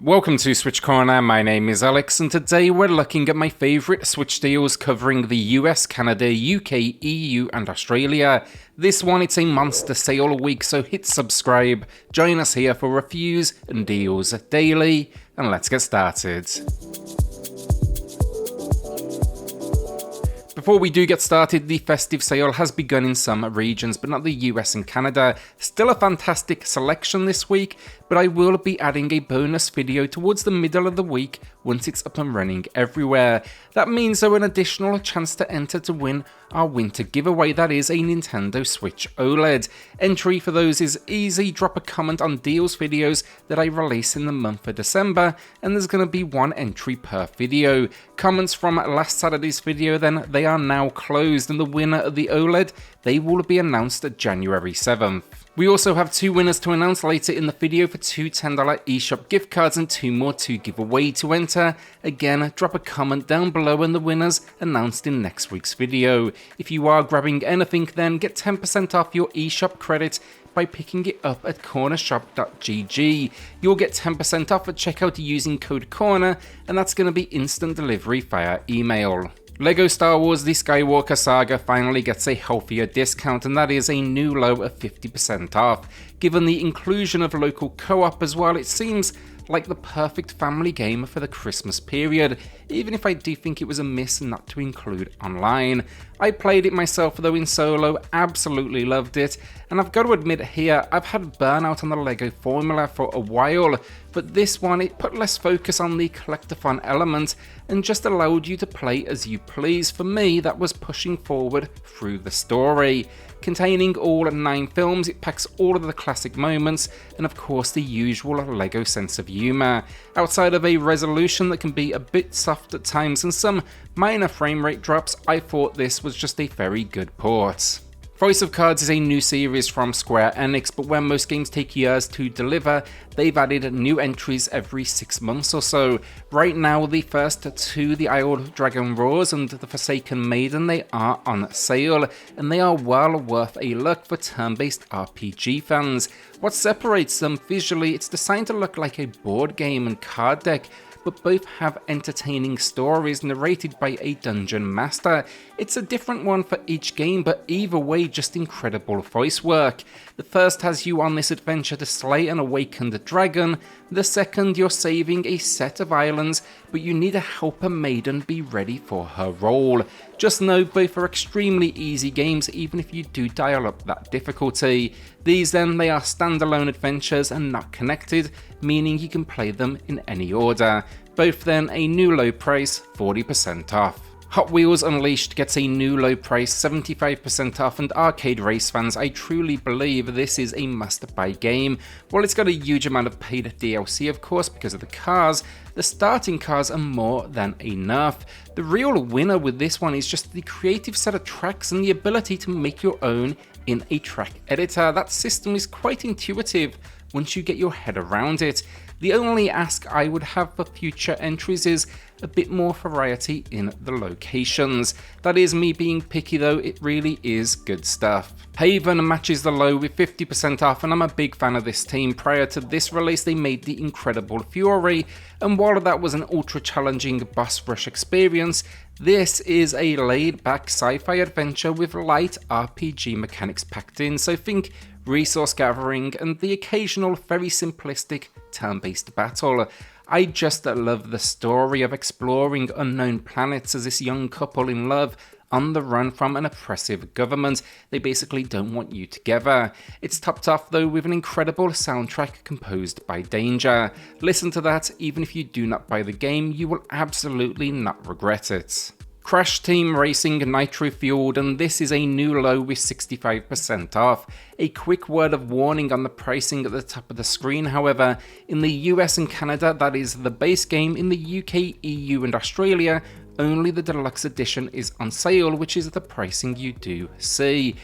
Welcome to Switch Corner, my name is Alex, and today we're looking at my favourite Switch deals covering the US, Canada, UK, EU and Australia. This one, it's a monster sale week, so hit subscribe, join us here for reviews and deals daily, and let's get started. Before we do get started, the festive sale has begun in some regions, but not the US and Canada. Still a fantastic selection this week, but I will be adding a bonus video towards the middle of the week once it's up and running everywhere. That means though an additional chance to enter to win our winter giveaway, that is a Nintendo Switch OLED. Entry for those is easy, drop a comment on deals videos that I release in the month of December, and there's going to be one entry per video. Comments from last Saturday's video then, they are now closed, and the winner of the OLED, they will be announced at January 7th. We also have two winners to announce later in the video for two $10 eShop gift cards and two more to give away. To enter, again, drop a comment down below and the winners announced in next week's video. If you are grabbing anything, then get 10% off your eShop credit by picking it up at cornershop.gg. You'll get 10% off at checkout using code CORNER, and that's going to be instant delivery via email. LEGO Star Wars The Skywalker Saga finally gets a healthier discount, and that is a new low of 50% off. Given the inclusion of local co-op as well, it seems like the perfect family game for the Christmas period, even if I do think it was a miss not to include online. I played it myself though in solo, absolutely loved it, and I've got to admit here, I've had burnout on the LEGO formula for a while, but this one, it put less focus on the collectathon element and just allowed you to play as you please. For me, that was pushing forward through the story. Containing all 9 films, it packs all of the classic moments and of course the usual LEGO sense of humour. Outside of a resolution that can be a bit soft at times and some minor frame rate drops, I thought this was just a very good port. Voice of Cards is a new series from Square Enix, but where most games take years to deliver, they've added new entries every 6 months or so. Right now, the first two, The Iron Dragon Roars and The Forsaken Maiden, they are on sale, and they are well worth a look for turn-based RPG fans. What separates them visually, it's designed to look like a board game and card deck, but both have entertaining stories narrated by a dungeon master. It's a different one for each game, but either way, just incredible voice work. The first has you on this adventure to slay an awakened dragon. The second, you're saving a set of islands, but you need to help a maiden be ready for her role. Just know both are extremely easy games, even if you do dial up that difficulty. These then, they are standalone adventures and not connected, meaning you can play them in any order. Both then a new low price, 40% off. Hot Wheels Unleashed gets a new low price, 75% off, and arcade race fans, I truly believe this is a must-buy game. While it's got a huge amount of paid DLC of course because of the cars, the starting cars are more than enough. The real winner with this one is just the creative set of tracks and the ability to make your own in a track editor. That system is quite intuitive once you get your head around it. The only ask I would have for future entries is a bit more variety in the locations. That is me being picky though, it really is good stuff. Haven matches the low with 50% off, and I'm a big fan of this team. Prior to this release, they made the Incredible Fury, and while that was an ultra challenging boss rush experience, this is a laid-back sci-fi adventure with light RPG mechanics packed in, so think resource gathering and the occasional very simplistic turn-based battle. I just love the story of exploring unknown planets as this young couple in love on the run from an oppressive government. They basically don't want you together. It's topped off though with an incredible soundtrack composed by Danger. Listen to that, even if you do not buy the game, you will absolutely not regret it. Crash Team Racing Nitro Fueled, and this is a new low with 65% off. A quick word of warning on the pricing at the top of the screen, however. In the US and Canada, that is the base game. In the UK, EU and Australia, only the deluxe edition is on sale, which is the pricing you do see.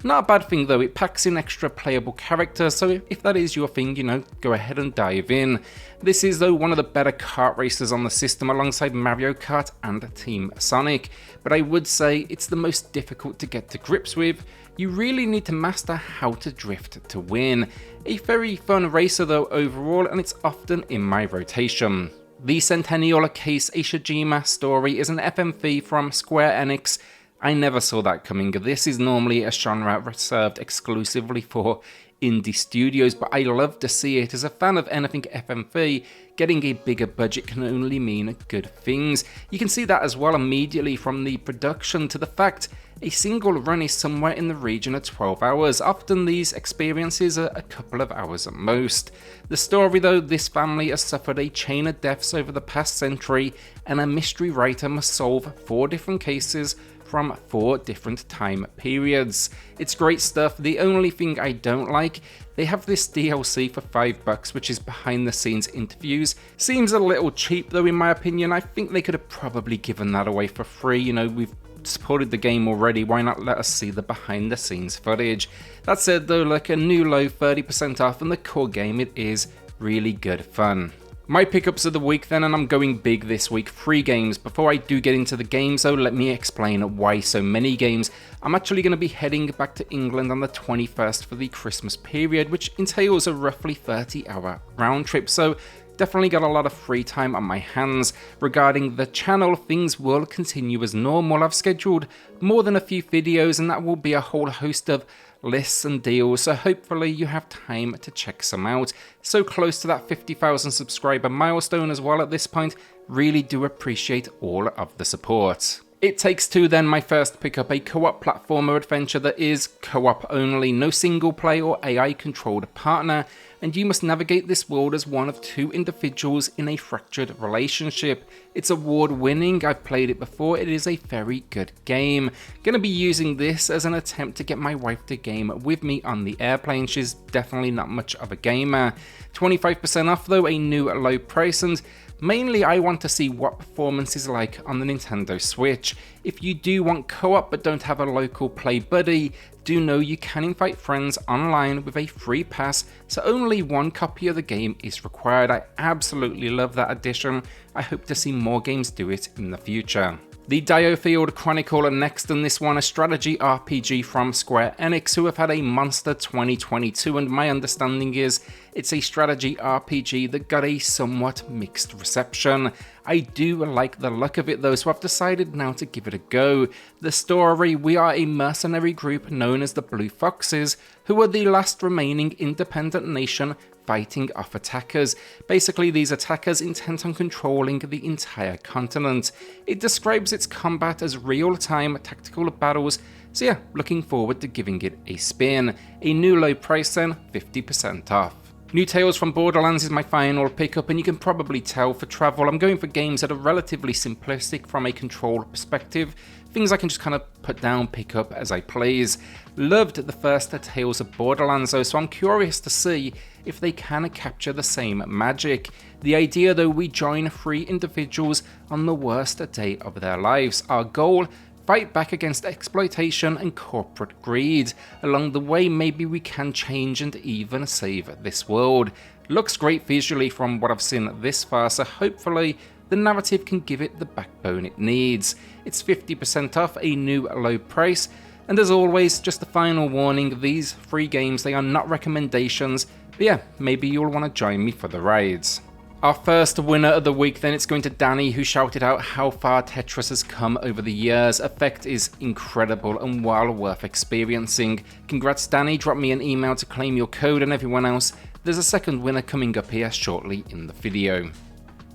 Not a bad thing though, it packs in extra playable characters, so if that is your thing, go ahead and dive in. This is though one of the better kart racers on the system alongside Mario Kart and Team Sonic, but I would say it's the most difficult to get to grips with. you really need to master how to drift to win. A very fun racer though overall, and it's often in my rotation. The Centennial Case Ishijima story is an FMV from Square Enix. I never saw that coming. This is normally a genre reserved exclusively for indie studios, but I love to see it. As a fan of anything FMV, getting a bigger budget can only mean good things. You can see that as well immediately from the production to the fact a single run is somewhere in the region of 12 hours. Often these experiences are a couple of hours at most. The story though, this family has suffered a chain of deaths over the past century, and a mystery writer must solve 4 different cases from 4 different time periods. It's great stuff. The only thing I don't like, they have this DLC for $5, which is behind the scenes interviews. Seems a little cheap though in my opinion. I think they could have probably given that away for free. You know, we've supported the game already, why not let us see the behind the scenes footage? That said though, like a new low 30% off and the core game, it is really good fun. My pickups of the week then, and I'm going big this week, 3 games. Before I do get into the games though, let me explain why so many games. I'm actually going to be heading back to England on the 21st for the Christmas period, which entails a roughly 30-hour round trip, so definitely got a lot of free time on my hands. Regarding the channel, things will continue as normal. I've scheduled more than a few videos, and that will be a whole host of lists and deals, so hopefully you have time to check some out. So close to that 50,000 subscriber milestone as well at this point. Really do appreciate all of the support. It Takes Two then, my first pickup, a co-op platformer adventure that is co-op only, no single play or AI controlled partner, and you must navigate this world as one of 2 individuals in a fractured relationship. It's award winning, I've played it before, it is a very good game. Gonna be using this as an attempt to get my wife to game with me on the airplane. She's definitely not much of a gamer. 25% off though, a new low price, and mainly I want to see what performance is like on the Nintendo Switch. If you do want co-op but don't have a local play buddy, do know you can invite friends online with a free pass, so only 1 copy of the game is required. I absolutely love that addition. I hope to see more games do it in the future. The Diofield Chronicle next, and this one a strategy RPG from Square Enix, who have had a monster 2022, and my understanding is it's a strategy RPG that got a somewhat mixed reception. I do like the look of it though, so I've decided now to give it a go. The story, we are a mercenary group known as the Blue Foxes, who are the last remaining independent nation fighting off attackers. Basically, these attackers intent on controlling the entire continent. It describes its combat as real-time tactical battles, so yeah, looking forward to giving it a spin. A new low price then, 50% off. New Tales from Borderlands is my final pickup, and you can probably tell for travel I'm going for games that are relatively simplistic from a control perspective, things I can just kind of put down, pick up as I please. Loved the first Tales of Borderlands though, so I'm curious to see if they can capture the same magic. The idea though, we join 3 individuals on the worst day of their lives. Our goal, fight back against exploitation and corporate greed. Along the way, maybe we can change and even save this world. Looks great visually from what I've seen this far, so hopefully the narrative can give it the backbone it needs. It's 50% off, a new low price, and as always, just a final warning, these 3 games, they are not recommendations, but yeah, maybe you'll want to join me for the rides. Our first winner of the week then, it's going to Danny, who shouted out how far Tetris has come over the years. Effect is incredible and well worth experiencing. Congrats Danny, drop me an email to claim your code, and everyone else, there's a second winner coming up here shortly in the video.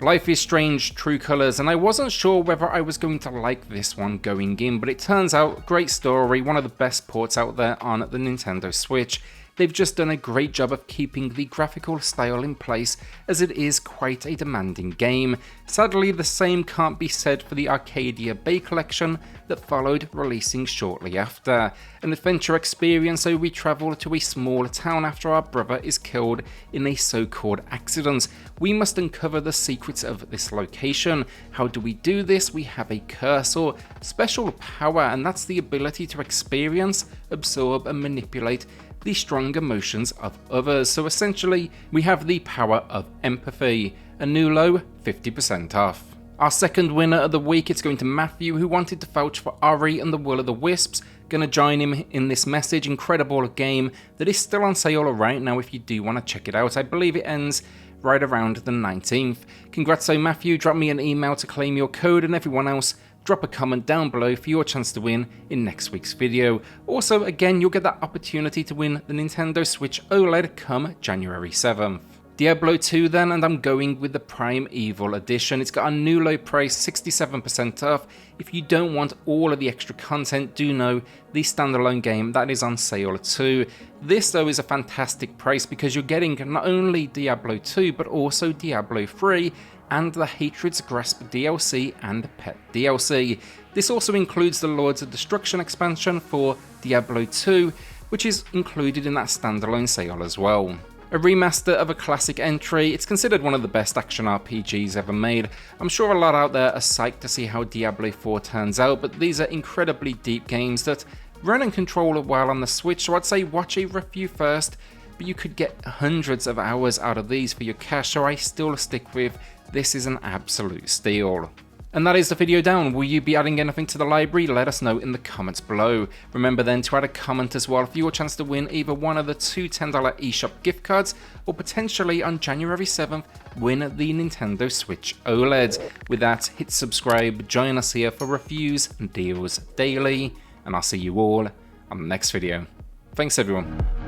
Life is Strange True Colors, and I wasn't sure whether I was going to like this one going in, but it turns out, great story, one of the best ports out there on the Nintendo Switch. They've just done a great job of keeping the graphical style in place, as it is quite a demanding game. Sadly, the same can't be said for the Arcadia Bay collection that followed, releasing shortly after. An adventure experience, so we travel to a small town after our brother is killed in a so-called accident. We must uncover the secrets of this location. How do we do this? We have a curse or special power, and that's the ability to experience, absorb and manipulate the strong emotions of others. So essentially, we have the power of empathy. A new low, 50% off. Our second winner of the week, it's going to Matthew, who wanted to vouch for Ori and the Will of the Wisps, Gonna join him in this message. Incredible game that is still on sale right now if you do want to check it out. I believe it ends right around the 19th. Congrats, so Matthew. Drop me an email to claim your code, and everyone else, drop a comment down below for your chance to win in next week's video. Also, again, you'll get that opportunity to win the Nintendo Switch OLED come January 7th. Diablo 2 then, and I'm going with the Primeval Edition. It's got a new low price, 67% off. If you don't want all of the extra content, do know the standalone game that is on sale too. This though is a fantastic price because you're getting not only Diablo 2 but also Diablo 3 and the Hatred's Grasp DLC and Pet DLC. This also includes the Lords of Destruction expansion for Diablo 2, which is included in that standalone sale as well. A remaster of a classic entry. It's considered one of the best action RPGs ever made. I'm sure a lot out there are psyched to see how Diablo 4 turns out, but these are incredibly deep games that run and control while on the Switch, so I'd say watch a review first, but you could get hundreds of hours out of these for your cash, so I still stick with this is an absolute steal. And that is the video down. Will you be adding anything to the library? Let us know in the comments below. Remember then to add a comment as well for your chance to win either one of the two $10 eShop gift cards, or potentially on January 7th, win the Nintendo Switch OLED. With that, hit subscribe, join us here for reviews and deals daily, and I'll see you all on the next video. Thanks everyone.